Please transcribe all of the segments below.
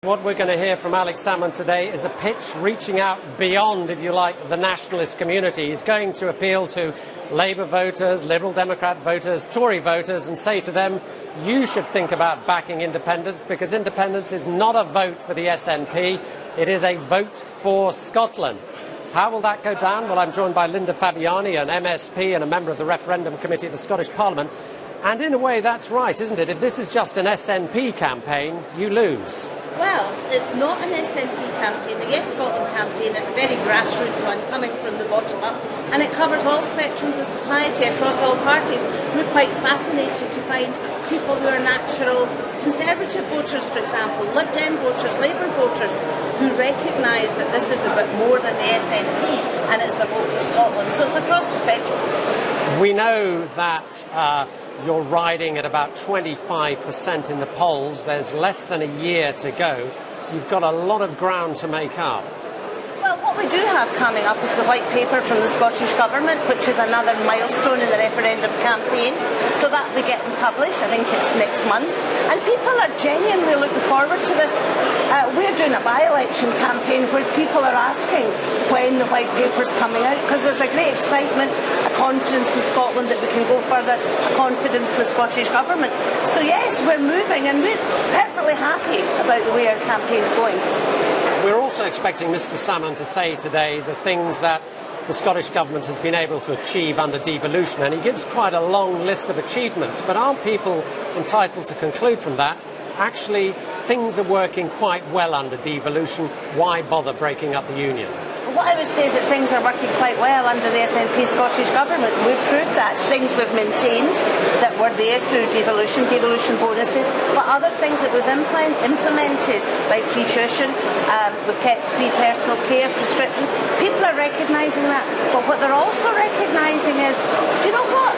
What we're going to hear from Alex Salmond today is a pitch reaching out beyond, if you like, the nationalist community. He's going to appeal to Labour voters, Liberal Democrat voters, Tory voters and say to them, you should think about backing independence because independence is not a vote for the SNP, it is a vote for Scotland. How will that go down? Well, I'm joined by Fabiani, an MSP and a member of the referendum committee of the Scottish Parliament. And in a way, that's right, isn't it? If this is just an SNP campaign, you lose. Well, it's not an SNP campaign. The Yes Scotland campaign is a very grassroots one, coming from the bottom up, and it covers all spectrums of society across all parties. We're quite fascinated to find people who are natural Conservative voters, for example, Lib Dem voters, Labour voters, who recognise that this is a bit more than the SNP, and it's a vote for Scotland. So it's across the spectrum. We know that you're riding at about 25% in the polls. There's less than a year to go. You've got a lot of ground to make up. Well, what we do have coming up is the white paper from the Scottish Government, which is another milestone in the referendum campaign. So that will be getting published, I think it's next month. And people are genuinely looking forward to this. We're doing a by-election campaign where people are asking when the white paper's coming out, because there's a great excitement, a confidence in Scotland that we can go further, a confidence in the Scottish Government. So yes, we're moving and we're perfectly happy about the way our campaign's going. We're also expecting Mr Salmond to say today the things that the Scottish Government has been able to achieve under devolution, and he gives quite a long list of achievements, but aren't people entitled to conclude from that, actually, things are working quite well under devolution, why bother breaking up the union? What I would say is that things are working quite well under the SNP Scottish Government. We've proved that. Things we've maintained that were there through devolution bonuses, but other things that we've implemented, like free tuition, we've kept free personal care prescriptions. People are recognising that, but what they're also recognising is, do you know what?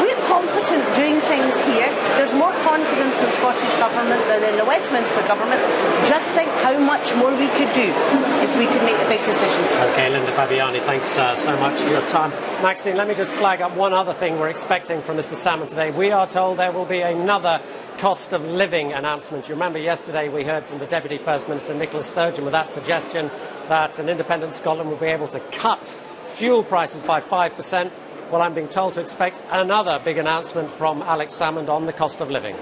We're competent doing things here. There's more confidence in the Scottish Government than in the Westminster Government. Just think how much more we could do if we could make the big decisions. OK, Fabiani, thanks so much for your time. Maxine, let me just flag up one other thing we're expecting from Mr Salmond today. We are told there will be another cost of living announcement. You remember yesterday we heard from the Deputy First Minister Nicola Sturgeon with that suggestion that an independent Scotland will be able to cut fuel prices by 5%. Well, I'm being told to expect another big announcement from Alex Salmond on the cost of living.